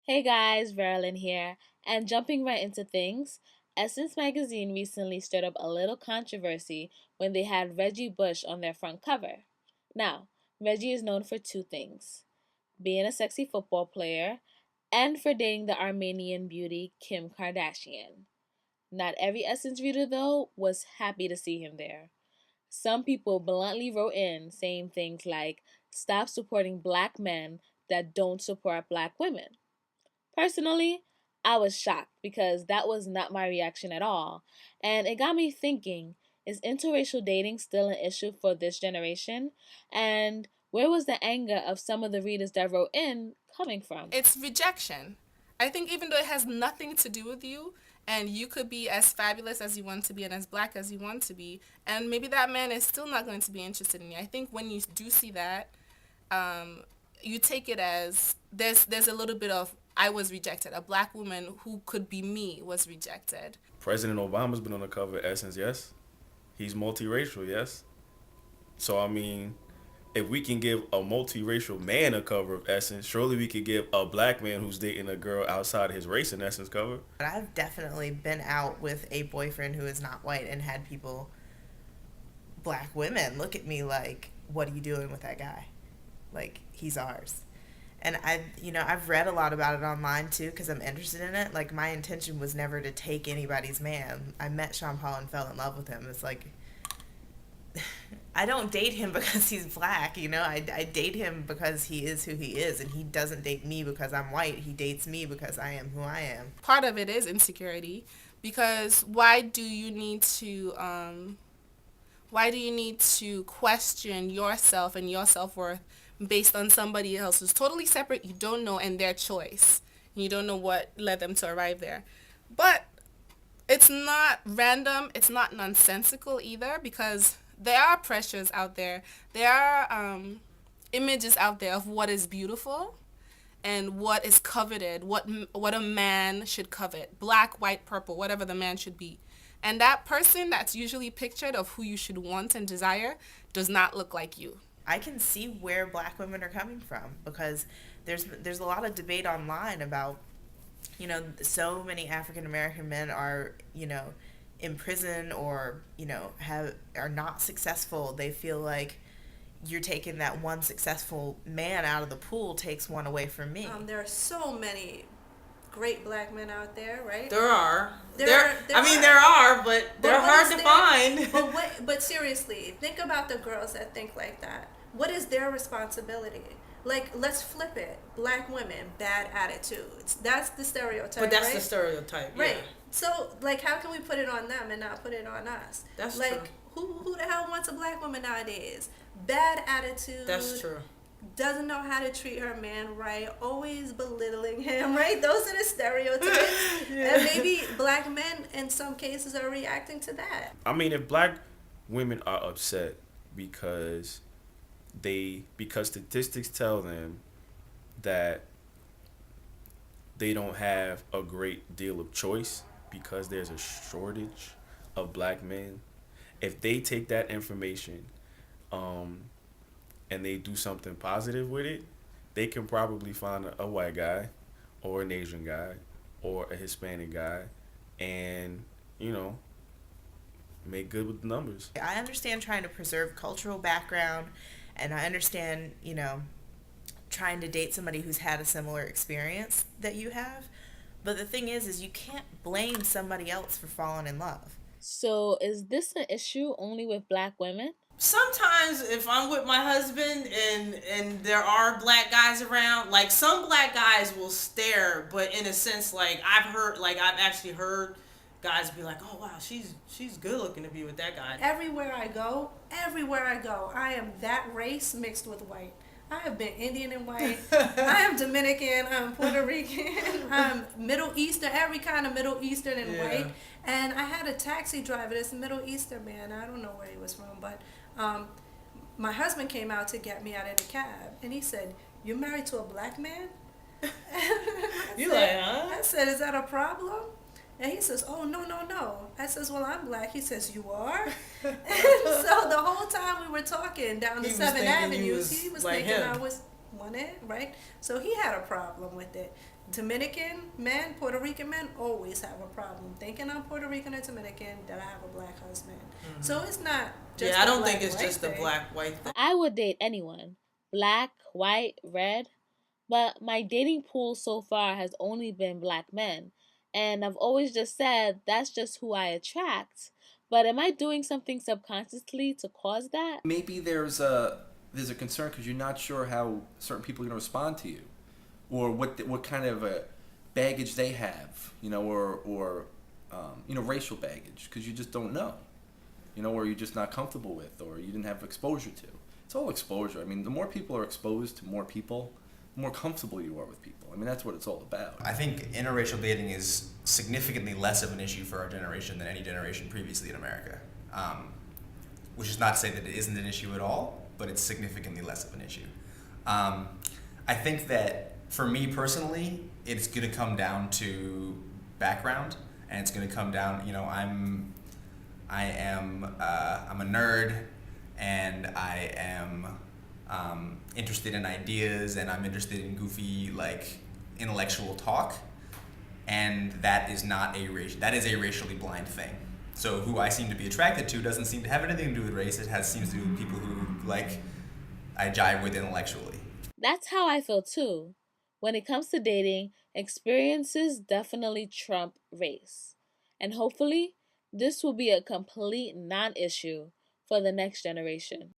Hey guys, Veralyn here, and jumping right into things, Essence magazine recently stirred up a little controversy when they had Reggie Bush on their front cover. Now, Reggie is known for two things: being a sexy football player and for dating the Armenian beauty Kim Kardashian. Not every Essence reader, though, was happy to see him there. Some people bluntly wrote in saying things like, "Stop supporting black men that don't support black women." Personally, I was shocked because that was not my reaction at all. And it got me thinking, is interracial dating still an issue for this generation? And where was the anger of some of the readers that wrote in coming from? It's rejection. I think even though it has nothing to do with you, and you could be as fabulous as you want to be and as black as you want to be, and maybe that man is still not going to be interested in you. I think when you do see that, you take it as there's a little bit of I was rejected. A black woman who could be me was rejected. President Obama's been on the cover of Essence, yes. He's multiracial, yes. So I mean, if we can give a multiracial man a cover of Essence, surely we could give a black man who's dating a girl outside of his race an Essence cover. But I've definitely been out with a boyfriend who is not white and had people, black women, look at me like, "What are you doing with that guy? Like, he's ours." And I've read a lot about it online too because I'm interested in it. Like, my intention was never to take anybody's man. I met Sean Paul and fell in love with him. It's like, I don't date him because he's black, I date him because he is who he is, and he doesn't date me because I'm white. He dates me because I am who I am. Part of it is insecurity, because why do you need to question yourself and your self-worth based on somebody else who's totally separate, you don't know, and their choice? You don't know what led them to arrive there. But it's not random, it's not nonsensical either, because there are pressures out there. There are images out there of what is beautiful and what is coveted, what a man should covet. Black, white, purple, whatever the man should be. And that person that's usually pictured of who you should want and desire does not look like you. I can see where black women are coming from because there's a lot of debate online about, so many African American men are, in prison or, are not successful. They feel like you're taking that one successful man out of the pool takes one away from me. There are so many great black men out there, right? There are. There There are, but they're hard to find. But seriously, think about the girls that think like that. What is their responsibility? Like, let's flip it. Black women, bad attitudes. That's the stereotype, But that's right? the stereotype, yeah. Right. So, like, how can we put it on them and not put it on us? That's like, true. Who the hell wants a black woman nowadays? Bad attitude. That's true. Doesn't know how to treat her man right, always belittling him, right? Those are the stereotypes. Yeah. And maybe black men in some cases are reacting to that. I mean, if black women are upset because statistics tell them that they don't have a great deal of choice because there's a shortage of black men. If they take that information and they do something positive with it, they can probably find a white guy or an Asian guy or a Hispanic guy and, make good with the numbers. I understand trying to preserve cultural background, and I understand, trying to date somebody who's had a similar experience that you have. But the thing is you can't blame somebody else for falling in love. So, is this an issue only with black women? Sometimes if I'm with my husband and there are black guys around, like, some black guys will stare, but in a sense, like, I've actually heard guys be like, "Oh wow, she's good looking to be with that guy." Everywhere I go, I am that race mixed with white. I have been Indian and white. I am Dominican. I'm Puerto Rican. I'm Middle Eastern, every kind of Middle Eastern and white. And I had a taxi driver, this Middle Eastern man. I don't know where he was from, but my husband came out to get me out of the cab, and he said, "You're married to a black man?" You like, huh? I said, "Is that a problem?" And he says, "Oh, no, no, no." I says, "Well, I'm black." He says, "You are?" And so the whole time we were talking down the He was 7th thinking you Avenue, was he was like thinking him. I was one it, right? So he had a problem with it. Dominican men, Puerto Rican men always have a problem thinking I'm Puerto Rican or Dominican that I have a black husband. So it's not just Yeah, I a don't think black it's white just a thing. black white thing. I would date anyone, black, white, red, but my dating pool so far has only been black men. And I've always just said that's just who I attract. But am I doing something subconsciously to cause that? Maybe there's a concern because you're not sure how certain people are going to respond to you, or what kind of baggage they have, or racial baggage, because you just don't know, or you're just not comfortable with, or you didn't have exposure to. It's all exposure. I mean, the more people are exposed to more people, the more comfortable you are with people. I mean, that's what it's all about. I think interracial dating is significantly less of an issue for our generation than any generation previously in America. Which is not to say that it isn't an issue at all, but it's significantly less of an issue. I think that for me personally, it's going to come down to background, and it's going to come down. I'm a nerd, and I am interested in ideas, and I'm interested in goofy intellectual talk, and that is a racially blind thing. So who I seem to be attracted to doesn't seem to have anything to do with race. Seems to be people who I jive with intellectually. That's how I feel too. When it comes to dating, experiences definitely trump race. And hopefully, this will be a complete non issue for the next generation.